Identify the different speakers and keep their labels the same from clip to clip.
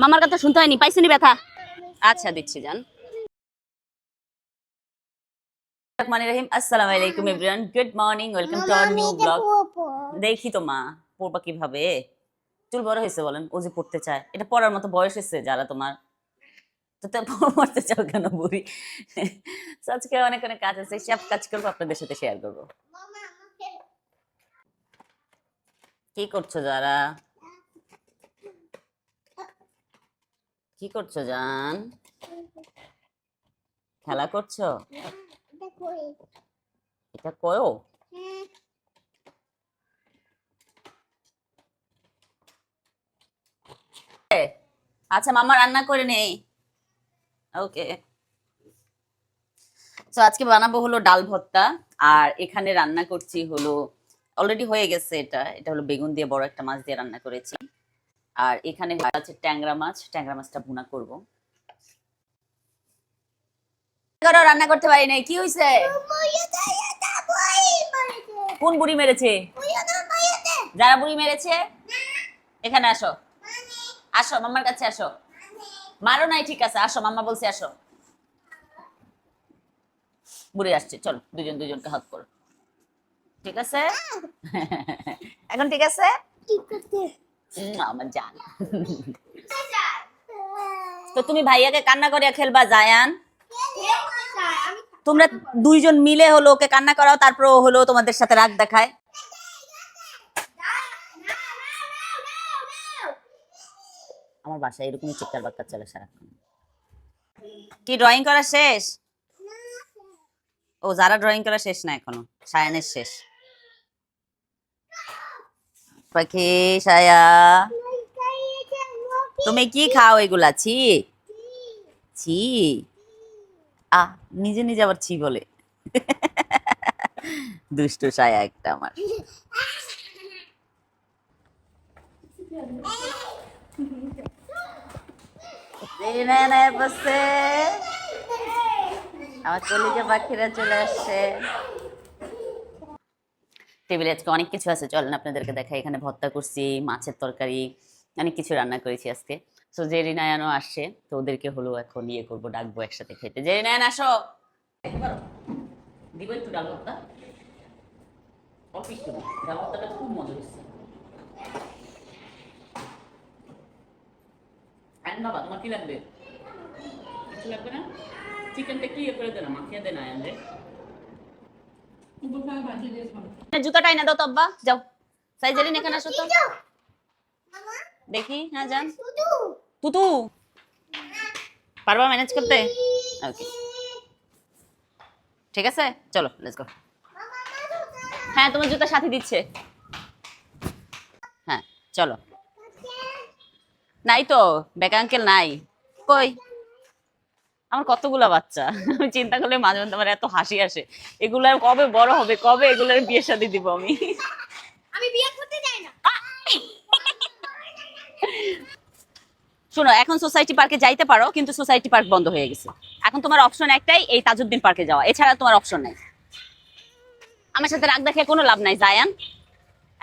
Speaker 1: মামার কথা শুনতে হয়নি, পাইছেনি ব্যথা? আচ্ছা দিচ্ছি যান। আসসালামু আলাইকুম everyone, good morning, welcome to our new blog. দেখি তো মা পড়বা কিভাবে, চুল বড় হয়েছে বলেন, ও যে পড়তে চায়, এটা পড়ার মতো বয়স হয়েছে যারা তোমার, তো পড়তে চাও কেন বুড়ি? আজকে অনেক অনেক কাজ আছে, সব কাজ করবো আপনাদের সাথে শেয়ার করবো। কি করছো যারা, কি করছো জান? খেলা করছো? এটা কয়ও আচ্ছা মামা রান্না করে নেই। ওকে, তো আজকে বানাবো হলো ডাল ভর্তা, আর এখানে রান্না করছি হলো, অলরেডি হয়ে গেছে, এটা এটা হলো বেগুন দিয়ে বড় একটা মাছ দিয়ে রান্না করেছি। আর এখানে আছে ট্যাংরা মাছ, ট্যাংরা মাছটা ভুনা করব। রান্না করতে পারি নাই, কি হয়েছে? কোন বুড়ি মেরেছে? যারা বুড়ি মেরেছে এখানে আসো, আসো মামার কাছে আসো। মারো নাই, ঠিক আছে, আসো, মামা বলছে আসো। বুড়ি আসছে, চলো দুজন দুজনকে হাত করো, ঠিক আছে? এখন ঠিক আছে? আমার জান। তো তুমি ভাইয়াকে কান্না করিয়া খেলবা জায়ান, তোমরা দুইজন মিলে হলো ওকে কান্না করাও, তারপর ও হলো তোমাদের সাথে রাগ দেখায়। আমার বাসায় এরকমই চিৎকার বাক্কার চলে সারাক্ষণ। কি ড্রয়িং করা শেষ? ও যারা ড্রয়িং করা শেষ না এখনো, সায়ানের শেষ। পাখি সায়া, তুমি কি খাও এগুলা? ছি ছি, নিজে নিজে আবার ছি বলে। দুষ্ট সায়া একটা আমার। আমার কলিজা পাখিরা চলে আসছে। টেবিলে আজকে অনেক কিছু আছে, চলেন আপনাদেরকে দেখাই। এখানে ভর্তা করছি, মাছের তরকারি, অনেক কিছু রান্না করেছি আজকে। তো জেরিনায়ানও আসছে, তো ওদেরকে হলো এখন ইয়ে করবো, ডাকবো একসাথে খেতে। জেরিনায়ান আসো, দিব একটু ডাল ভর্তা, অল্প একটু ডাল ভর্তাটা খুব মজা হচ্ছে। বাবা তোমার কি লাগবে? কিছু লাগবে না? চিকেনটা কি করে দেন, মাখিয়ে দেন আয়ান রে। জুতাটাই না দাও তো আব্বা, যাও সাইজেরিন এখানে আসো তো দেখি। হ্যাঁ যান। তুতু পারবা ম্যানেজ করতে? ওকে ঠিক আছে, চলো লেটস গো। হ্যাঁ তোমার জুতা সাথে দিচ্ছে, হ্যাঁ চলো। নাই তো, বেকা আঙ্কেল নাই। কই? আমার কতগুলা বাচ্চা, আমি চিন্তা করলে মাঝে মধ্যে আমার এত হাসি আসে। এগুলার কবে বড় হবে, কবে এগুলার বিয়ে শাদী দিব আমি। আমি বিয়ে করতে চাই না। শোনো, এখন সোসাইটি পার্কে যাইতে পারো, কিন্তু সোসাইটি পার্ক বন্ধ হয়ে গেছে। এখন তোমার অপশন একটাই, এই তাজউদ্দিন পার্কে যাওয়া, এছাড়া তোমার অপশন নাই। আমার সাথে রাগ দেখে কোনো লাভ নাই জায়ান।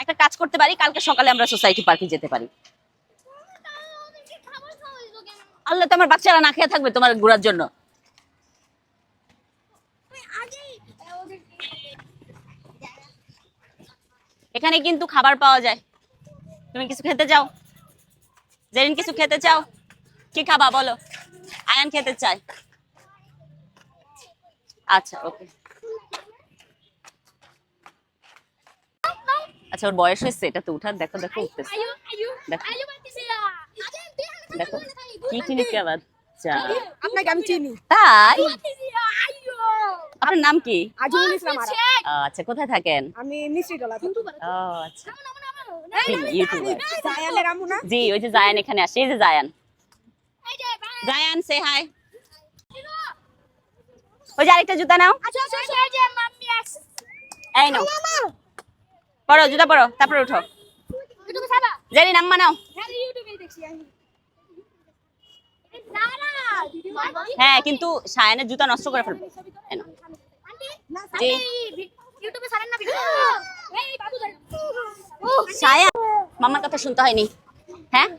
Speaker 1: একটা কাজ করতে পারি, কালকে সকালে আমরা সোসাইটি পার্কে যেতে পারি। আল্লাহ, তোমার বাচ্চারা না খেয়ে থাকবে তোমার ঘোরার জন্য। এখানে কিন্তু খাবার পাওয়া যায়, তুমি কিছু খেতে চাও? জেরিন কিছু খেতে চাও? কি খাবা বলো? আয়ান খেতে চায়, আচ্ছা ওকে। আচ্ছা ওর বয়স হয়েছে, এটা তো উঠার, দেখো দেখো উঠতেছে, দেখো দেখো কি চিনি কে বাচ্চা।
Speaker 2: আপনাকে আমি চিনি।
Speaker 1: তাই? আপনার নাম কি?
Speaker 2: আজিমুল ইসলাম আরা।
Speaker 1: আচ্ছা কোথায় থাকেন?
Speaker 2: আমি মিশ্রিটলা।
Speaker 1: ও আচ্ছা, ইউটিউবার।
Speaker 2: জায়ানের আম্মু না?
Speaker 1: জি, ওই যে জায়ান এখানে আসে, এই যে জায়ান। জায়ান সে হাই। ওই যে আরেকটা জুতা নাও, এই নাও, পরো জুতা পরো, তারপর উঠো। জানি নাম্মা নাও। হ্যাঁ কিন্তু সায়ানের জুতা নষ্ট করে ফেলবো। জি সায়া মামার কথা শুনতে হয়নি, হ্যাঁ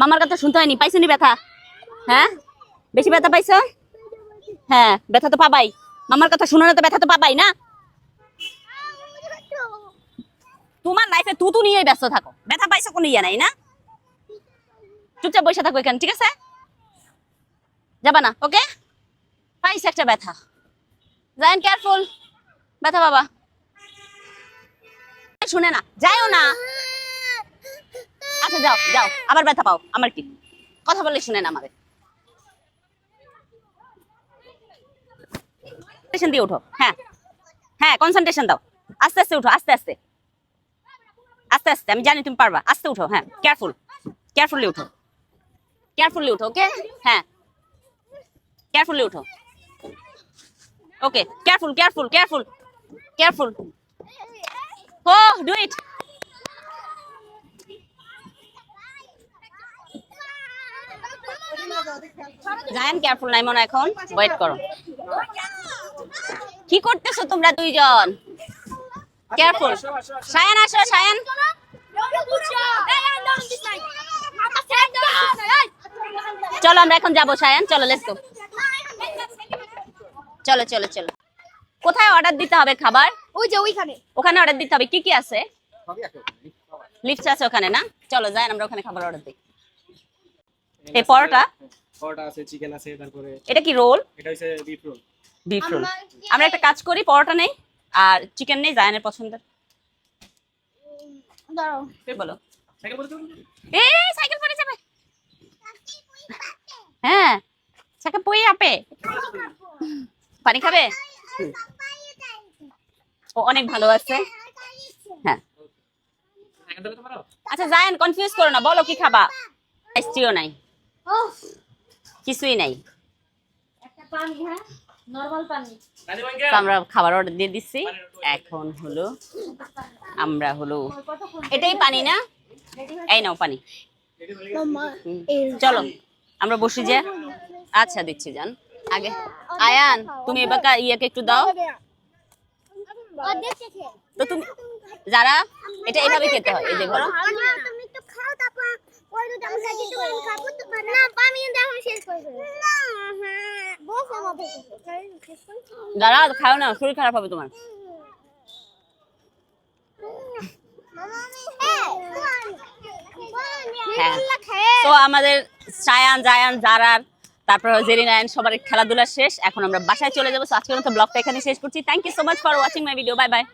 Speaker 1: মামার কথা শুনতে হয়নি, পাইছো নি ব্যথা? হ্যাঁ বেশি ব্যথা পাইছো? হ্যাঁ ব্যথা তো পাবাই, মামার কথা শুনো না তো ব্যথা তো পাবাই না। তোমার লাইফে তুতু নিয়ে ব্যস্ত থাকো, ব্যথা পাইছো কোনো ইয়ে নাই না, চুপচাপ বসে থাকো এখানে, ঠিক আছে? যাবা না, ওকে? পাইছে একটা ব্যথা, জায়ান কেয়ারফুল, ব্যথা বাবা শুনে না, যাইও না। আচ্ছা যাও যাও, আবার ব্যথা পাও, আমার কি কথা বলে শুনে না আমাদের। কনসেন্ট্রেশন দিয়ে উঠো, হ্যাঁ হ্যাঁ কনসেন্ট্রেশন দাও, আস্তে আস্তে উঠো, আস্তে আস্তে আস্তে আস্তে, আমি জানি তুমি পারবা, আস্তে উঠো, হ্যাঁ কেয়ারফুল, কেয়ারফুলি উঠো, কেয়ারফুলি উঠো, ওকে? হ্যাঁ কেয়ারফুলি উঠো, okay careful careful careful careful, ও ডু ইট। জায়ান কেয়ারফুল নাই মনে, এখন ওয়েট করো। কি করতেছো তোমরা দুইজন? কেয়ারফুল। সায়ান আসো, সায়ান চলো আমরা এখন যাবো, সায়ান চলো, লেটস গো, চলো চলো চলো। কোথায় অর্ডার দিতে হবে খাবার?
Speaker 2: ওই যে ওইখানে।
Speaker 1: ওখানে অর্ডার দিতে হবে, কি কি আছে? লিফট আছে ওখানে না, চলো যাই আমরা ওখানে খাবার অর্ডার দিই। এই পরোটা,
Speaker 3: পরোটা আছে, চিকেন আছে, তারপরে
Speaker 1: এটা কি রোল?
Speaker 3: এটা হইছে বিফ রোল।
Speaker 1: Beef role. আমরা একটা কাজ করি, পরোটা নেই আর চিকেন নেই, জায়ানের পছন্দের।
Speaker 2: দাঁড়াও।
Speaker 1: বলো।
Speaker 3: সাইকেল বলতে
Speaker 1: এ সাইকেল পড়ে যাবে। হ্যাঁ সাইকেল পড়ে যাবে। পানি খাবে? ও অনেক ভালো আছে। হ্যাঁ
Speaker 3: সাইকেল ধরে পারো?
Speaker 1: আচ্ছা জায়ান কনফিউজ করো না, বলো কি খাবা? আইসটিও নাই, কিছুই নাই, তো আমরা খাবার অর্ডার দিয়ে দিচ্ছি। এখন হলো আমরা হলো, এটাই পানি না, এই নাও পানি। চলো আমরা বসি যে, আচ্ছা দিচ্ছি জান। আগে আয়ান তুমি এবার ইয়াকে একটু দাও তো, তুমি যারা এটা এইভাবে খেতে হয়, এই যে ধরো
Speaker 4: তুমি তো খাও, তারপর ওই দুটো আমি খাই, কিন্তু আমি খাবো তো না, আমি দেখো শেষ করে দেব না, বসে মতো
Speaker 1: যারা খাও না, শরীর খারাপ হবে তোমার। হ্যাঁ তো আমাদের সায়ান জায়ান জারার তারপর জেরিনায়ন সবার খেলাধুলা শেষ, এখন আমরা বাসায় চলে যাবো। আজকের মতো ব্লগটা এখানে শেষ করছি। Thank you so much for watching my video, bye by.